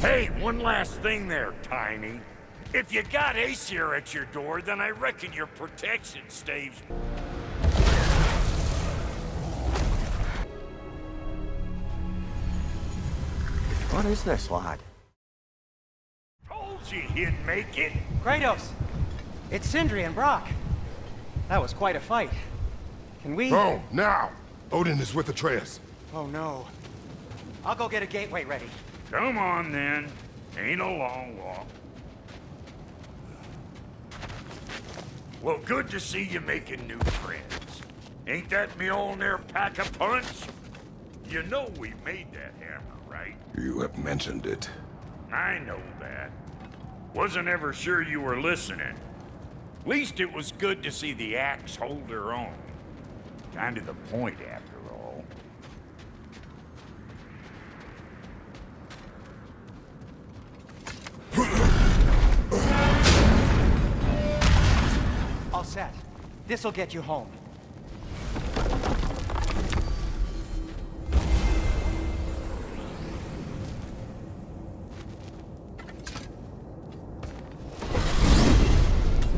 Hey, one last thing there, Tiny. If you got Aesir at your door, then I reckon your protection staves... What is this, lad? Told you he'd make it. Kratos! It's Sindri and Brock. That was quite a fight. Can we... Oh, now! Odin is with Atreus. Oh no. I'll go get a gateway ready. Come on, then. Ain't a long walk. Well, good to see you making new friends. Ain't that Mjolnir pack a punch? You know we made that hammer, right? You have mentioned it. I know that. Wasn't ever sure you were listening. Least it was good to see the axe hold her own. Kind of the point, after all. All set. This'll get you home.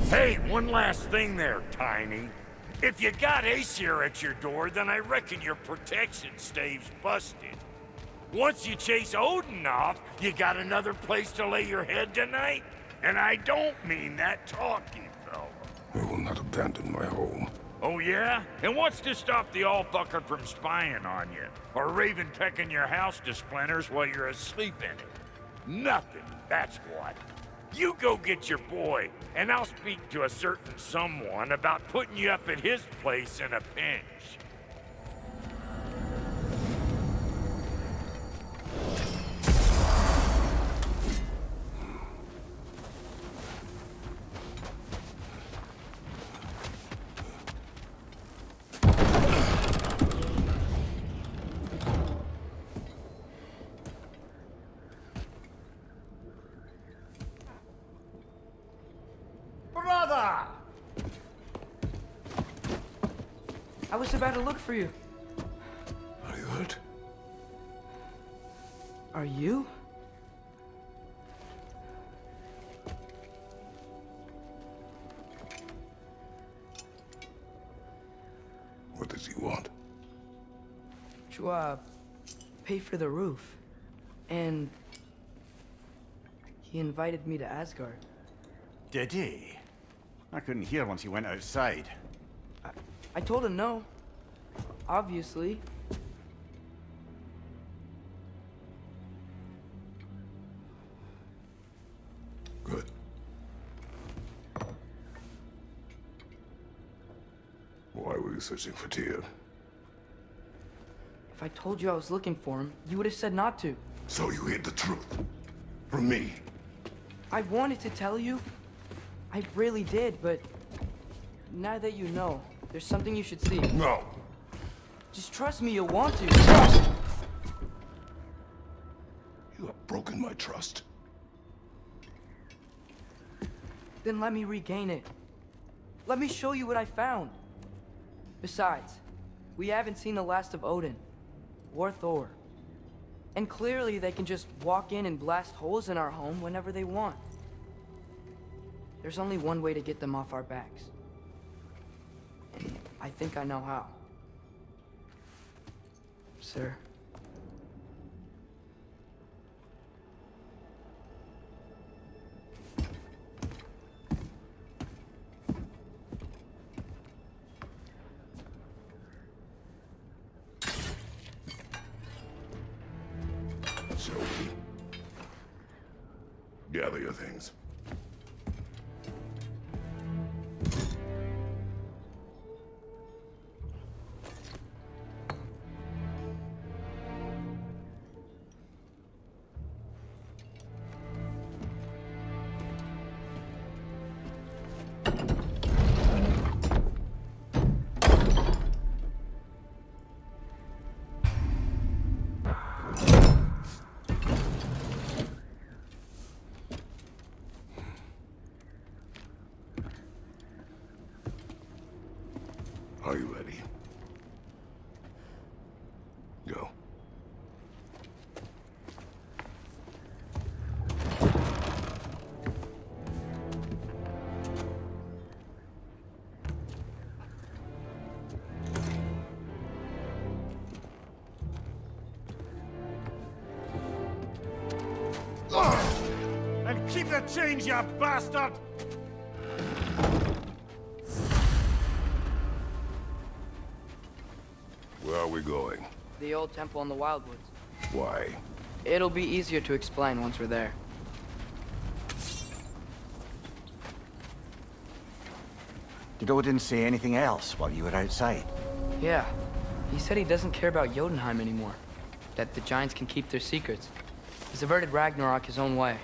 Hey, one last thing there, Tiny. If you got Aesir at your door, then I reckon your protection stave's busted. Once you chase Odin off, you got another place to lay your head tonight? And I don't mean that talking, though. I will not abandon my home. Oh yeah? And what's to stop the all-fucker from spying on you? Or Raven pecking your house to splinters while you're asleep in it? Nothing, that's what. You go get your boy, and I'll speak to a certain someone about putting you up at his place in a pinch. Brother! I was about to look for you. Are you hurt? Are you? What does he want? To, pay for the roof. And... he invited me to Asgard. Did he? I couldn't hear once he went outside. I told him no. Obviously. Good. Why were you searching for Tyr? If I told you I was looking for him, you would have said not to. So you hid the truth. From me. I wanted to tell you. I really did, but... now that you know, there's something you should see. No. Just trust me, you'll want to. Trust! You have broken my trust. Then let me regain it. Let me show you what I found. Besides, we haven't seen the last of Odin. Or Thor. And clearly they can just walk in and blast holes in our home whenever they want. There's only one way to get them off our backs. And I think I know how. Sir. Shall we? Gather your things. Are you ready? Go. Keep the change, you bastard! Where are we going? The old temple in the Wildwoods. Why? It'll be easier to explain once we're there. Did Odin say anything else while you were outside? Yeah. He said he doesn't care about Jotunheim anymore. That the giants can keep their secrets. He's averted Ragnarok his own way.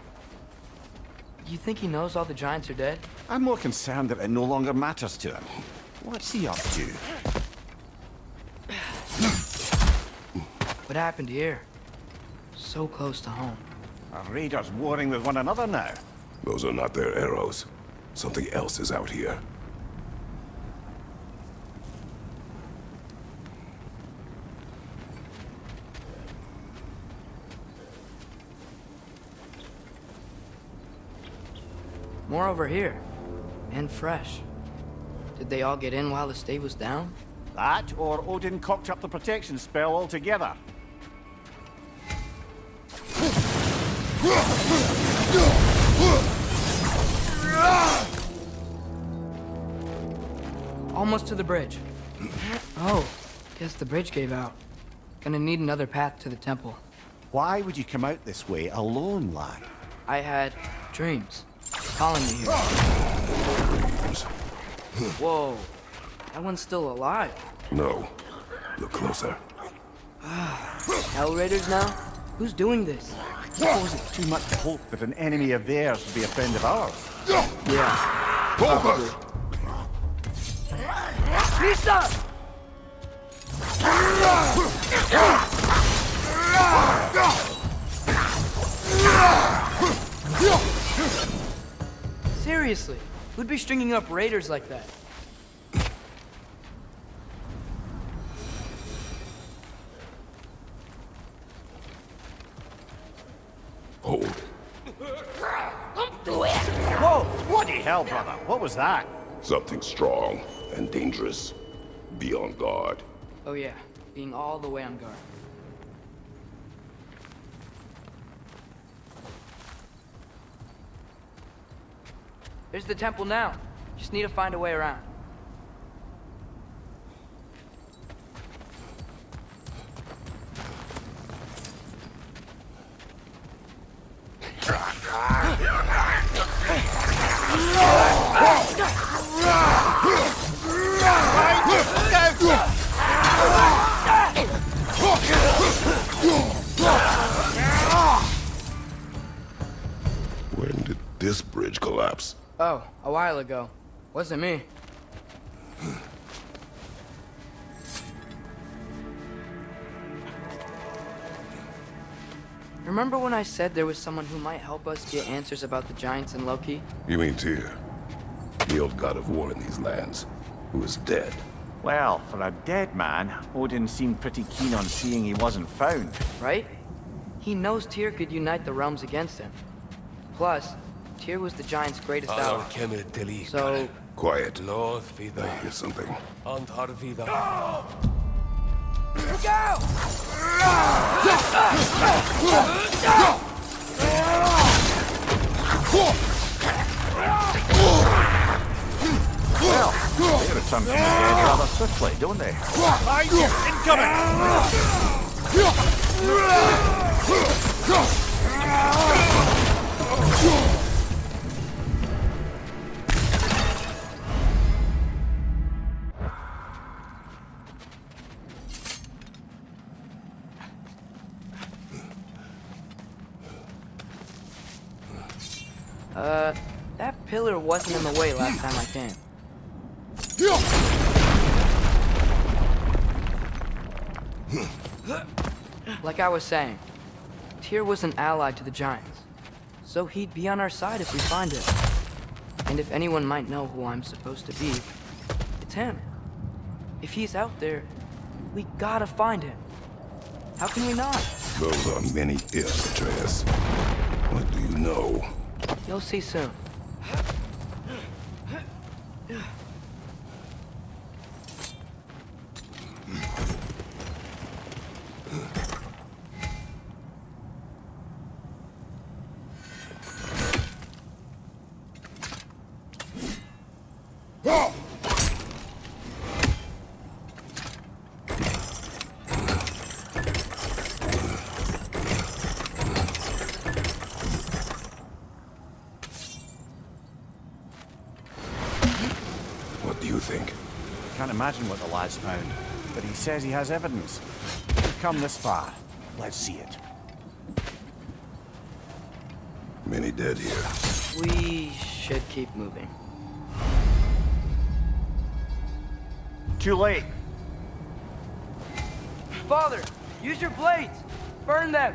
You think he knows all the giants are dead? I'm more concerned that it no longer matters to him. What's he up to? What happened here? So close to home. Our raiders warring with one another now. Those are not their arrows. Something else is out here. More over here. And fresh. Did they all get in while the stave was down? That, or Odin cocked up the protection spell altogether. Almost to the bridge. Oh, guess the bridge gave out. Gonna need another path to the temple. Why would you come out this way alone, lad? I had dreams calling me here. Whoa, that one's still alive. No. Look closer. Hell Raiders now? Who's doing this? Suppose it's too much to hope that an enemy of theirs would be a friend of ours. Yeah. Focus! Lisa! Seriously, who'd be stringing up raiders like that? Hold. Whoa! Bloody hell, brother! What was that? Something strong and dangerous. Be on guard. Oh yeah, being all the way on guard. There's the temple now. Just need to find a way around. When did this bridge collapse? Oh, a while ago. Wasn't me. Remember when I said there was someone who might help us get answers about the giants and Loki? You mean Tyr? The old god of war in these lands, who is dead. Well, for a dead man, Odin seemed pretty keen on seeing he wasn't found. Right? He knows Tyr could unite the realms against him. Plus, Tyr was the giant's greatest ally. So, Quiet. Loth vida I hear something. antar vida. look out! Well, they return from the dead rather swiftly, don't they? That pillar wasn't in the way last time I came. Like I was saying, Tyr was an ally to the giants, so he'd be on our side if we find him. And if anyone might know who I'm supposed to be, it's him. If he's out there, we gotta find him. How can we not? Those are many ifs, Atreus. What do you know? You'll see soon. can't imagine what the lad's found, but he says he has evidence. We've come this far. Let's see it. Many dead here. We should keep moving. Too late. Father, use your blades! Burn them!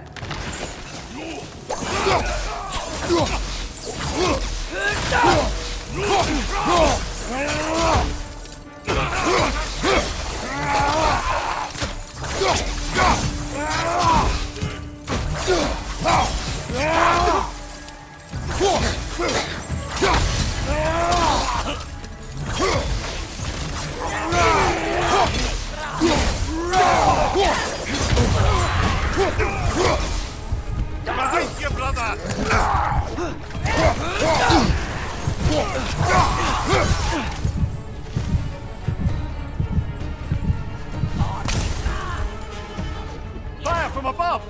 Behind you, brother! Fire from above!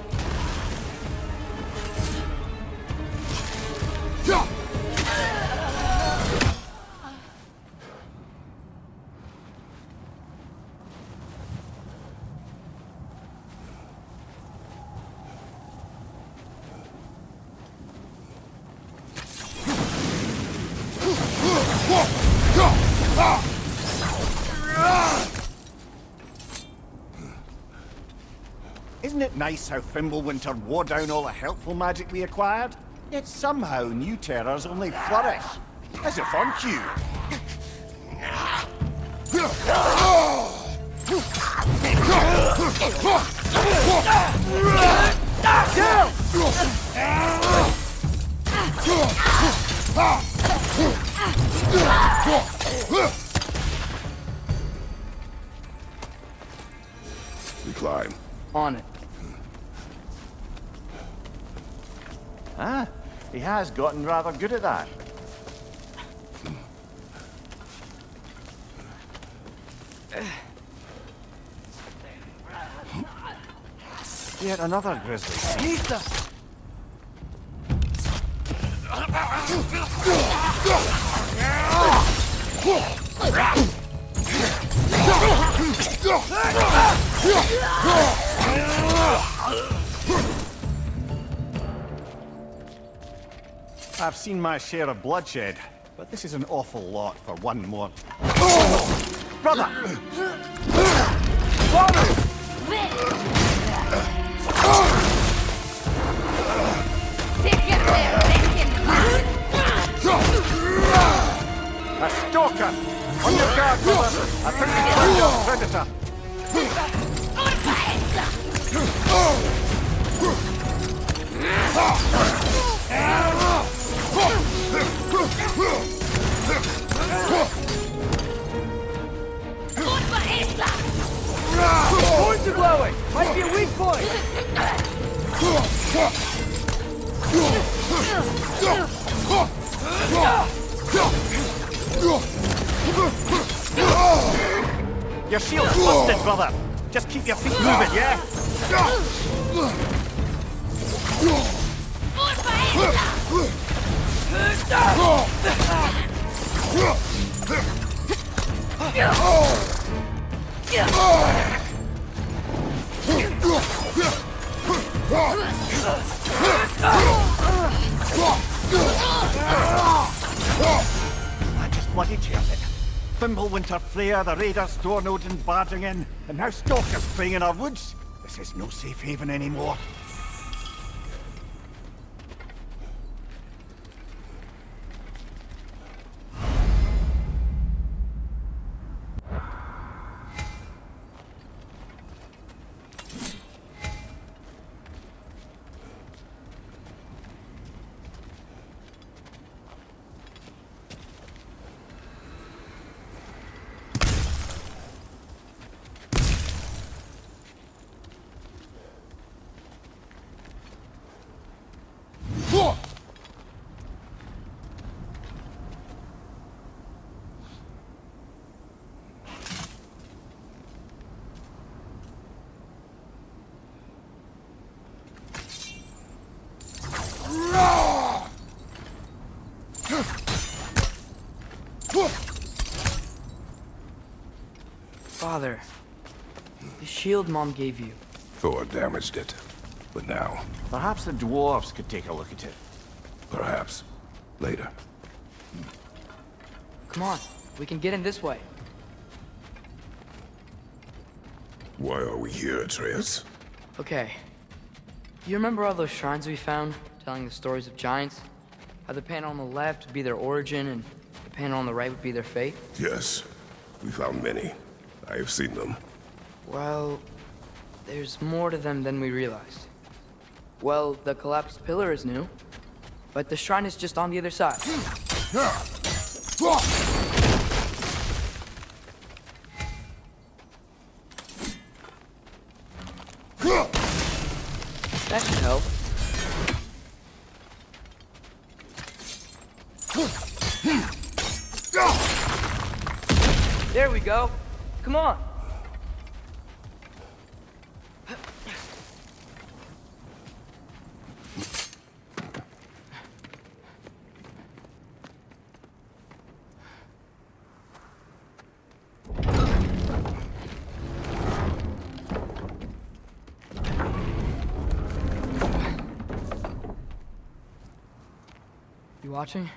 Isn't it nice how Fimbulwinter wore down all the helpful magic we acquired? Yet somehow new terrors only flourish. As if on cue. We climb. On it. Ah, he has gotten rather good at that. Yet another grizzly scene. Nista! I've seen my share of bloodshed, but this is an awful lot for one more. Brother! A stalker! On your guard, brother! I think you found your predator! Horns are blowing! Might be a weak point! Your shield's busted, brother! Just keep your feet moving, yeah? I just bloody turned it. Fimbulwinter Freya, the raiders, Stornodin barging in, and now stalkers playing in our woods. This is no safe haven anymore. father. The shield Mom gave you. Thor damaged it. But now, Perhaps the dwarves could take a look at it. perhaps, later. Come on, we can get in this way. Why are we here, Atreus? Okay. You remember all those shrines we found, telling the stories of giants? How the panel on the left would be their origin, and the panel on the right would be their fate? Yes, we found many. I have seen them. Well, there's more to them than we realized. Well, the collapsed pillar is new, but the shrine is just on the other side. That should help. There we go. Come on. You watching?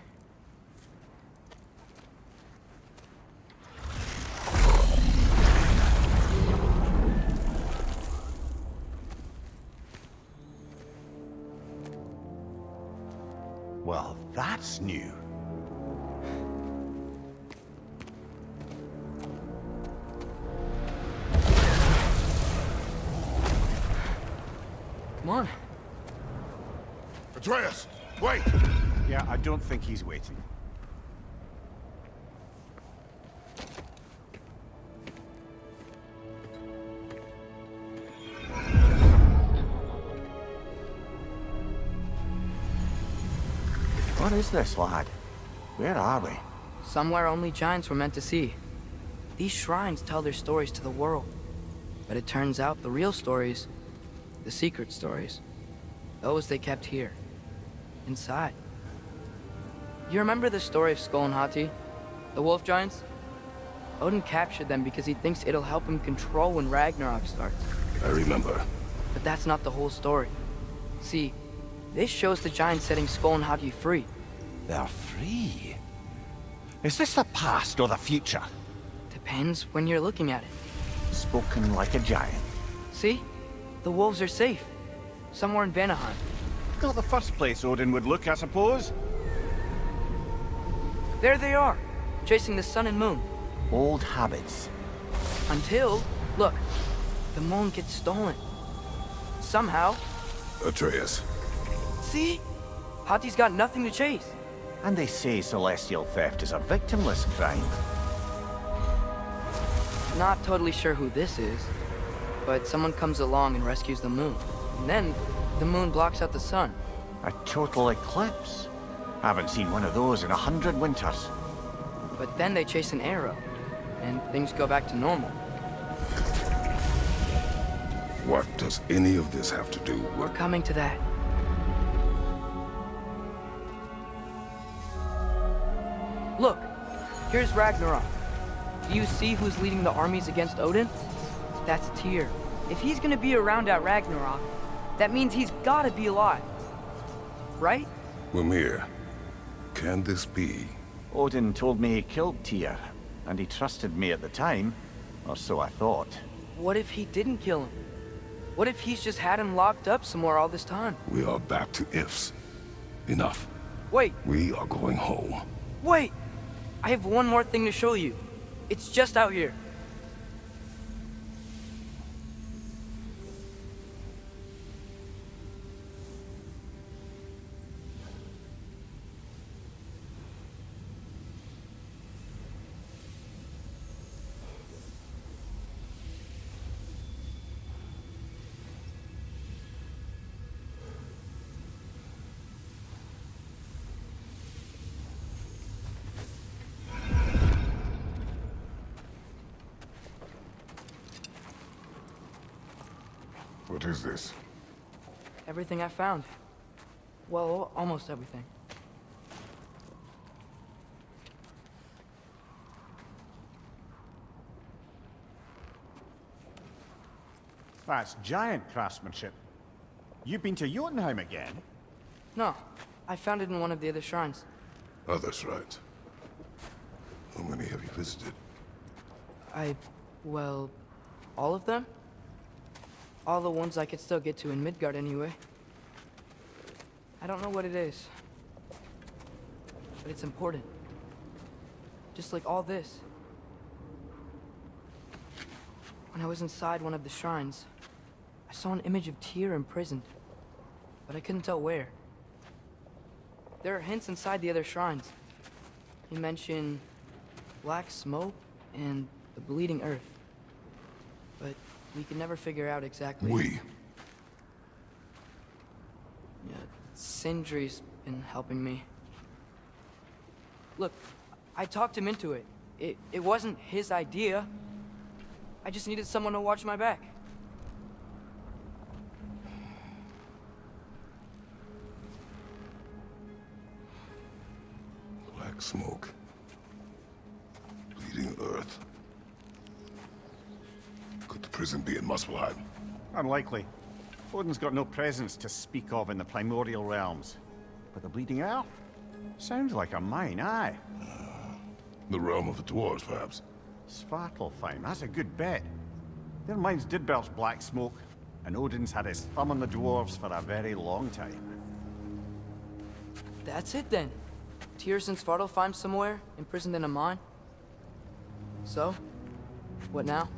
Well, that's new. Come on. Atreus, wait! Yeah, I don't think he's waiting. What is this, lad? Where are we? Somewhere only giants were meant to see. These shrines tell their stories to the world. But it turns out the real stories, the secret stories, those they kept here, inside. You remember the story of Skull and Hati? The wolf giants? Odin captured them because he thinks it'll help him control when Ragnarok starts. I remember. But that's not the whole story. See, this shows the giants setting Skull and Hati free. They're free. Is this the past or the future? Depends when you're looking at it. Spoken like a giant. See? The wolves are safe. Somewhere in Vanaheim. Not the first place Odin would look, I suppose. There they are, chasing the sun and moon. Old habits. Until, look, the moon gets stolen. Somehow. Atreus, See? Hati's got nothing to chase. And they say celestial theft is a victimless crime. Not totally sure who this is, but someone comes along and rescues the moon. And then, the moon blocks out the sun. A total eclipse. Haven't seen one of those in 100 winters. But then they chase an arrow, and things go back to normal. what does any of this have to do We're with... coming to that. Look, here's Ragnarok. Do you see who's leading the armies against Odin? That's Tyr. If he's gonna be around at Ragnarok, that means he's gotta be alive. Right? Mimir, can this be? Odin told me he killed Tyr, and he trusted me at the time, or so I thought. What if he didn't kill him? What if he's just had him locked up somewhere all this time? We are back to ifs. Enough. Wait, We are going home. wait! I have one more thing to show you. It's just out here. What is this? Everything I found. Well, almost everything. That's giant craftsmanship. You've been to Jotunheim again? No, I found it in one of the other shrines. Other shrines. How many have you visited? Well, all of them? All the ones I could still get to in Midgard anyway. I don't know what it is. But it's important. Just like all this. When I was inside one of the shrines, I saw an image of Tyr imprisoned. But I couldn't tell where. There are hints inside the other shrines. He mentioned black smoke and the bleeding earth. But we could never figure out exactly. We. Yeah, Sindri's been helping me. Look, I talked him into it. It wasn't his idea. I just needed someone to watch my back. Black smoke. Bleeding earth. Could the prison be in Muspelheim? Unlikely. Odin's got no presence to speak of in the primordial realms. But the Bleeding Earth? Sounds like a mine, aye. The realm of the dwarves, perhaps. Svartalfheim, that's a good bet. Their mines did belch black smoke, and Odin's had his thumb on the dwarves for a very long time. That's it then. Tyr's in Svartalfheim somewhere, imprisoned in a mine. So, what now?